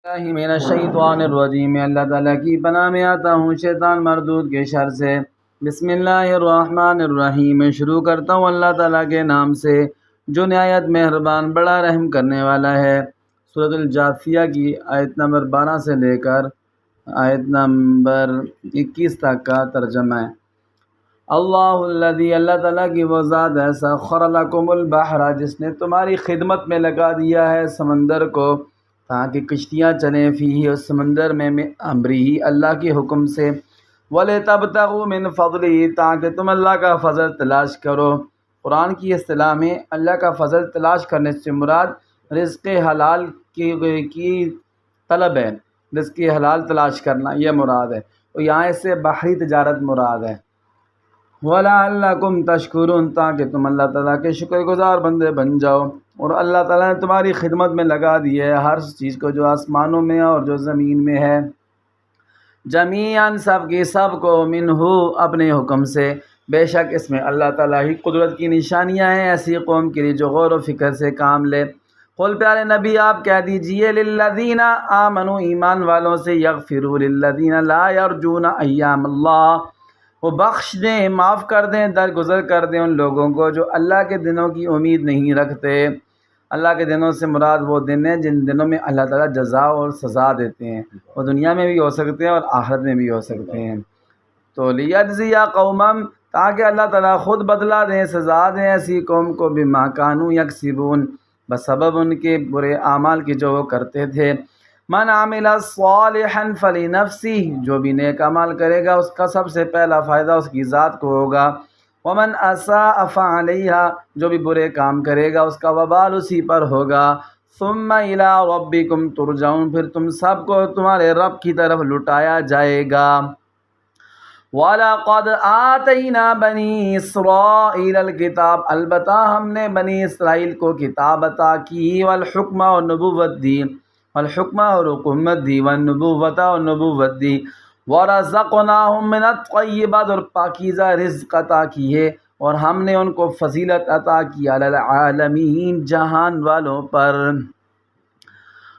اللہ من الشیطان الرجیم، اللہ تعالیٰ کی پناہ میں آتا ہوں شیطان مردود کے شر سے۔ بسم اللہ الرحمن الرحیم، شروع کرتا ہوں اللہ تعالیٰ کے نام سے جو نہایت مہربان بڑا رحم کرنے والا ہے۔ سورۃ الجاثیہ کی آیت نمبر 12 سے لے کر آیت نمبر 21 تک کا ترجمہ ہے۔ اللہ الذی، اللہ تعالیٰ کی وہ ذات ہے، سخر لکم البحر، جس نے تمہاری خدمت میں لگا دیا ہے سمندر کو، تاکہ کشتیاں چلیں فیہ، اس سمندر میں، امری، اللہ کے حکم سے، وَلِتَبْتَغُوا مِن فَضْلِهِ، تاکہ تم اللہ کا فضل تلاش کرو۔ قرآن کی اصطلاح میں اللہ کا فضل تلاش کرنے سے مراد رزق حلال کی طلب ہے، رزق حلال تلاش کرنا یہ مراد ہے، اور یہاں اس سے بحری تجارت مراد ہے۔ وَلَعَلَّكُمْ تَشْكُرُونَ، تاکہ تم اللہ تعالیٰ کے شکر گزار بندے بن جاؤ۔ اور اللہ تعالیٰ نے تمہاری خدمت میں لگا دی ہے ہر چیز کو جو آسمانوں میں اور جو زمین میں ہے، جمیعاً سب کی سب کو، منہ، اپنے حکم سے۔ بے شک اس میں اللہ تعالیٰ ہی قدرت کی نشانیاں ہیں ایسی قوم کے لیے جو غور و فکر سے کام لے۔ قل، پیارے نبی آپ کہہ دیجئے، للذین آمنوا، ایمان والوں سے، یغفروا للذین لا یرجون ایام اللہ، وہ بخش دیں، معاف کر دیں، درگزر کر دیں ان لوگوں کو جو اللہ کے دنوں کی امید نہیں رکھتے۔ اللہ کے دنوں سے مراد وہ دن ہیں جن دنوں میں اللہ تعالیٰ جزا اور سزا دیتے ہیں، وہ دنیا میں بھی ہو سکتے ہیں اور آخرت میں بھی ہو سکتے ہیں۔ تو لیجزی قوما، تاکہ اللہ تعالیٰ خود بدلہ دیں، سزا دیں ایسی قوم کو، بما کانوا یکسبون، بسبب ان کے برے اعمال کی جو وہ کرتے تھے۔ من عمل صالحا فلنفسہ، جو بھی نیک عمل کرے گا اس کا سب سے پہلا فائدہ اس کی ذات کو ہوگا۔ ومن اساء فعلیہا، جو بھی برے کام کرے گا اس کا وبال اسی پر ہوگا۔ ثم الی ربکم ترجعون، پھر تم سب کو تمہارے رب کی طرف لٹایا جائے گا۔ وَلَقَدْ آتَيْنَا بَنِي إِسْرَائِيلَ الْكِتَابَ، البتہ ہم نے بنی اسرائیل کو کتاب عطا کی، والحکمہ اور نبوت دی، والحکمہ اور حکومت دی، والنبوت اور نبوت دی، وَرَزَقْنَاهُم مِّنَ الطَّيِّبَاتِ، اور پاکیزہ رزق عطا کیے، اور ہم نے ان کو فضیلت عطا کی، علی العالمین، جہان والوں پر۔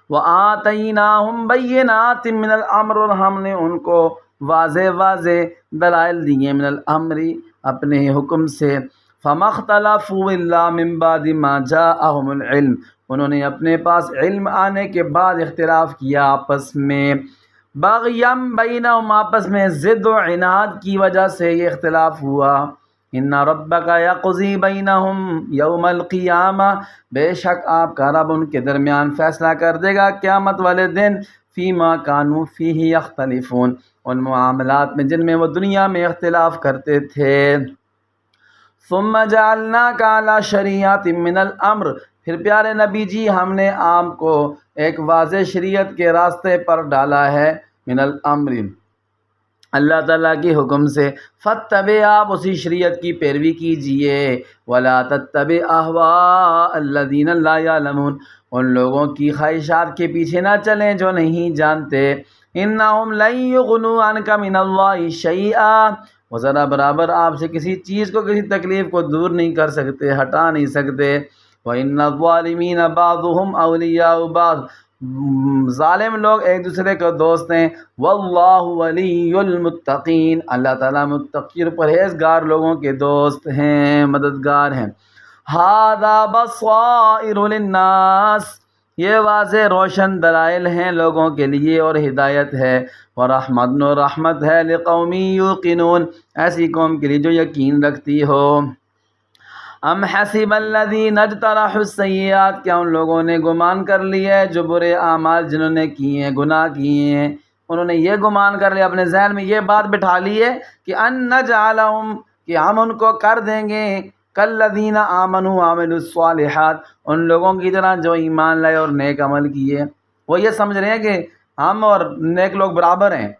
وَآتَيْنَاهُم بَيِّنَاتٍ مِّنَ الْأَمْرِ، اور ہم نے ان کو واضح دلائل دیے، من الامر، اپنے حکم سے۔ فما اختلفوا الا من بعد ما جاءهم العلم، انہوں نے اپنے پاس علم آنے کے بعد اختلاف کیا آپس میں، بغیم بینہم، آپس میں ضد و عناد کی وجہ سے یہ اختلاف ہوا۔ ان ربک یقضی بینہم یوم القیامہ، بے شک آپ کا رب ان کے درمیان فیصلہ کر دے گا قیامت والے دن، فیما کانوا فیہ یختلفون، ان معاملات میں جن میں وہ دنیا میں اختلاف کرتے تھے۔ ثم جعلناک علی شریعۃ من الامر، پھر پیارے نبی جی ہم نے آپ کو ایک واضح شریعت کے راستے پر ڈالا ہے، من الامر، اللہ تعالیٰ کے حکم سے۔ فاتبع، آپ اسی شریعت کی پیروی کیجئے، ولا تتبع اہواء الذین لا یعلمون، ان لوگوں کی خواہشات کے پیچھے نہ چلیں جو نہیں جانتے۔ انہم لن یغنوا عنک من اللہ شیئا، وہ ذرا برابر آپ سے کسی چیز کو، کسی تکلیف کو دور نہیں کر سکتے، ہٹا نہیں سکتے۔ وَإِنَّ الظَّالِمِينَ بَعْضُهُمْ أَوْلِيَاءُ بَعْضٍ، ظالم لوگ ایک دوسرے کے دوست ہیں۔ وَاللَّهُ وَلِيُّ الْمُتَّقِينَ، اللہ تعالیٰ متقی اور پرہیزگار لوگوں کے دوست ہیں، مددگار ہیں۔ هَذَا بَصَائِرُ لِلنَّاسِ، یہ واضح روشن دلائل ہیں لوگوں کے لیے اور ہدایت ہے، ورحمت، اور رحمت ہے، لقوم یوقنون، ایسی قوم کے لیے جو یقین رکھتی ہو۔ ام حسب الذین اجترحوا السیئات، کیا ان لوگوں نے گمان کر لیا ہے جو برے اعمال جنہوں نے کیے ہیں، گناہ کیے ہیں، انہوں نے یہ گمان کر لیا، اپنے ذہن میں یہ بات بٹھا لی ہے کہ ان نجعلہم، کہ ہم ان کو کر دیں گے، کالذین آمنوا وعملوا الصالحات، ان لوگوں کی طرح جو ایمان لائے اور نیک عمل کیے۔ وہ یہ سمجھ رہے ہیں کہ ہم اور نیک لوگ برابر ہیں،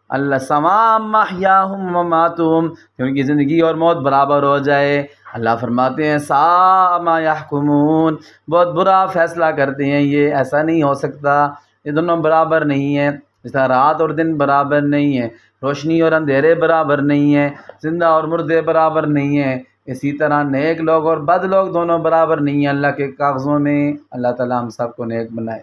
اللہ سواء محیاہم ومماتہم، کہ ان کی زندگی اور موت برابر ہو جائے۔ اللہ فرماتے ہیں ساء ما یحکمون، بہت برا فیصلہ کرتے ہیں یہ، ایسا نہیں ہو سکتا، یہ دونوں برابر نہیں ہیں، اس طرح رات اور دن برابر نہیں ہیں، روشنی اور اندھیرے برابر نہیں ہیں، زندہ اور مردے برابر نہیں ہیں، اسی طرح نیک لوگ اور بد لوگ دونوں برابر نہیں ہیں اللہ کے کاغذوں میں۔ اللہ تعالیٰ ہم سب کو نیک بنائے۔